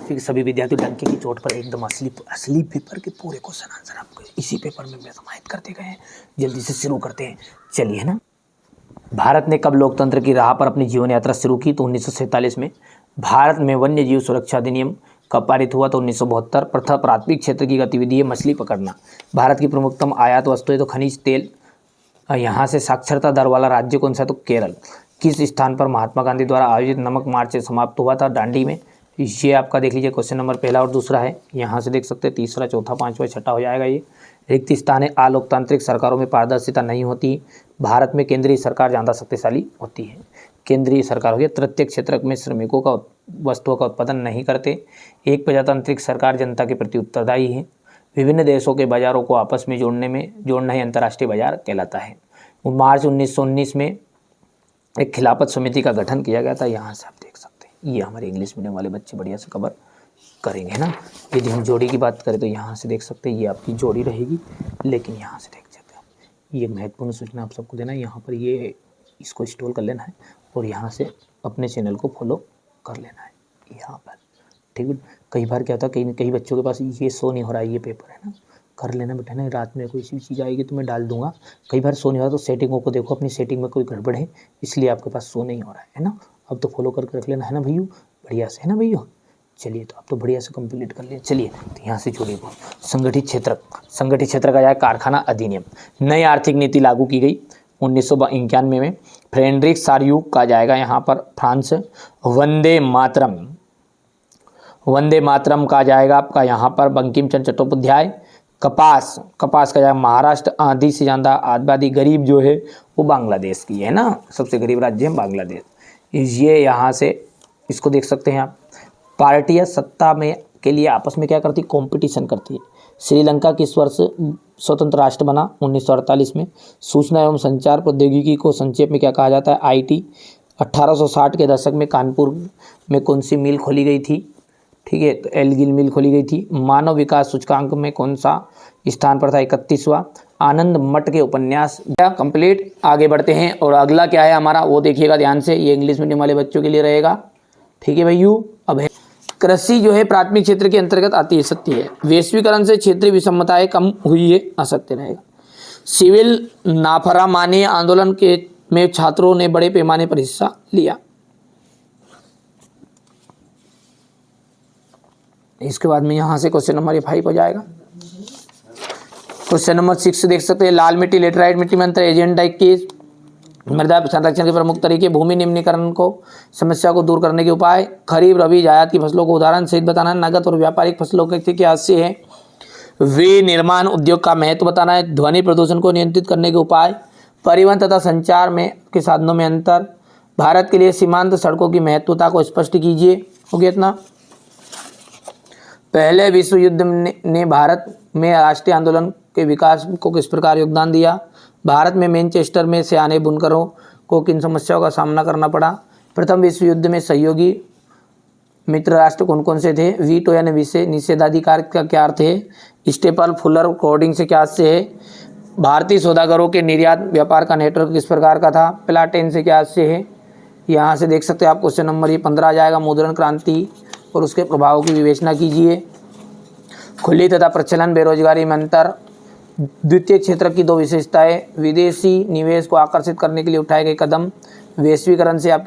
क्योंकि सभी विद्यार्थी डंके की चोट पर एकदम असली पेपर के पूरे क्वेश्चन आंसर आपको इसी पेपर में समाहित करते गए हैं। जल्दी से शुरू करते हैं, चलिए ना। भारत ने कब लोकतंत्र की राह पर अपनी जीवन यात्रा शुरू की? तो 1947 में। भारत में वन्य जीव सुरक्षा अधिनियम कब पारित हुआ? तो 1972। प्रथम प्राथमिक क्षेत्र की गतिविधि है मछली पकड़ना। भारत की प्रमुखतम आयात वस्तु है तो खनिज तेल। यहाँ से साक्षरता दर वाला राज्य कौन सा है? तो केरल। किस स्थान पर महात्मा गांधी द्वारा आयोजित नमक मार्च से समाप्त हुआ था? दांडी में। ये आपका देख लीजिए क्वेश्चन नंबर पहला और दूसरा है, यहाँ से देख सकते हैं तीसरा, चौथा, पांचवा, छठा हो जाएगा ये। रिक्त स्थान है। अलोकतांत्रिक सरकारों में पारदर्शिता नहीं होती। भारत में केंद्रीय सरकार ज़्यादा शक्तिशाली होती है। केंद्रीय सरकार हो गया। तृतीय क्षेत्र में श्रमिकों का वस्तुओं का उत्पादन नहीं करते। एक प्रजातांत्रिक सरकार जनता के प्रति उत्तरदायी है। विभिन्न देशों के बाजारों को आपस में जोड़ना ही अंतर्राष्ट्रीय बाजार कहलाता है। मार्च 1919 में एक खिलाफत समिति का गठन किया गया था। यहाँ से आप देख सकते हैं, ये हमारे इंग्लिश मीडियम वाले बच्चे बढ़िया से कवर करेंगे ना। यदि हम जोड़ी की बात करें तो यहाँ से देख सकते हैं, ये आपकी जोड़ी रहेगी। लेकिन यहाँ से देख सकते हैं, ये महत्वपूर्ण सूचना आप सबको देना है। यहाँ पर ये इसको इंस्टॉल कर लेना है और यहाँ से अपने चैनल को फॉलो कर लेना है यहाँ पर, ठीक है। कई बार क्या होता है, कई बच्चों के पास ये शो नहीं हो रहा है, ये पेपर है ना, कर लेना बेटा ना। रात में कोई सी चीज़ आएगी तो मैं डाल दूंगा। कई बार शो नहीं हो रहा तो सेटिंगों को देखो, अपनी सेटिंग में कोई गड़बड़ है इसलिए आपके पास शो नहीं हो रहा है ना। अब तो फॉलो करके रख लेना है ना भैया, बढ़िया से, है ना भैया। चलिए तो आप तो बढ़िया से कंप्लीट कर लिए। चलिए तो यहाँ से जुड़िए। संगठित क्षेत्र का यह कारखाना अधिनियम। नई आर्थिक नीति लागू की गई 1991 में। फ्रेडरिक सार्यूक का जाएगा यहाँ पर फ्रांस। वंदे मातरम का जाएगा आपका यहाँ पर बंकिम चंद्र चट्टोपाध्याय। कपास का जाएगा महाराष्ट्र। आधी से ज़्यादा आबादी गरीब जो है वो बांग्लादेश की है ना, सबसे गरीब राज्य है बांग्लादेश। ये यहाँ से इसको देख सकते हैं आप। पार्टियां सत्ता में के लिए आपस में क्या करती? कंपटीशन करती है। श्रीलंका किस वर्ष स्वतंत्र राष्ट्र बना? 1948 में। सूचना एवं संचार प्रौद्योगिकी को संक्षेप में क्या कहा जाता है? आईटी। 1860 के दशक में कानपुर में कौन सी मिल खोली गई थी? ठीक है, तो एलगिल मिल खोली गई थी। मानव विकास सूचकांक में कौन सा स्थान पर था? 31वां। आनंद मठ के उपन्यास कंप्लीट। आगे बढ़ते हैं और अगला क्या है हमारा वो देखिएगा ध्यान से, ये इंग्लिश मीडियम वाले बच्चों के लिए रहेगा, ठीक है भैयू। अब है कृषि जो है प्राथमिक क्षेत्र के अंतर्गत आती है, सत्य है। वैश्वीकरण से क्षेत्रीय विषमताएं कम हुई है, असत्य रहेगा। सिविल नाफरमानी आंदोलन के में छात्रों ने बड़े पैमाने पर हिस्सा लिया। इसके बाद में यहाँ से क्वेश्चन नंबर 5 हो जाएगा। क्वेश्चन नंबर 6 देख सकते हैं। लाल मिट्टी लेटराइट मिट्टी में अंतर। एजेंडा 21। मृदा संरक्षण के प्रमुख तरीके। भूमि निम्नीकरण को समस्या को दूर करने के उपाय। खरीफ रबी जायद की फसलों को उदाहरण सहित बताना है। नगद और व्यापारिक फसलों के क्या हास्य है। विनिर्माण उद्योग का महत्व बताना है। ध्वनि प्रदूषण को नियंत्रित करने के उपाय। परिवहन तथा संचार में के साधनों में अंतर। भारत के लिए सीमांत सड़कों की महत्वता को स्पष्ट कीजिए। हो गया इतना। पहले विश्व युद्ध ने भारत में राष्ट्रीय आंदोलन के विकास को किस प्रकार योगदान दिया? भारत में मैनचेस्टर में सियाने बुनकरों को किन समस्याओं का सामना करना पड़ा? प्रथम विश्व युद्ध में सहयोगी मित्र राष्ट्र कौन कौन से थे? वीटो यानी विषय निषेधाधिकार का क्या अर्थ है? स्टेपल फुलर कोडिंग से क्या अर्थ है? भारतीय सौदागरों के निर्यात व्यापार का नेटवर्क किस प्रकार का था? प्लाटेन से क्या अर्थ है? यहाँ से देख सकते हैं आप क्वेश्चन नंबर ये 15 आ जाएगा। मुद्रण क्रांति और उसके प्रभावों की विवेचना कीजिए। खुली तथा प्रचलन बेरोजगारी में अंतर। द्वितीय क्षेत्र की 2 विशेषताएं। विदेशी निवेश को आकर्षित करने के लिए उठाए गए कदम। वैश्वीकरण से आप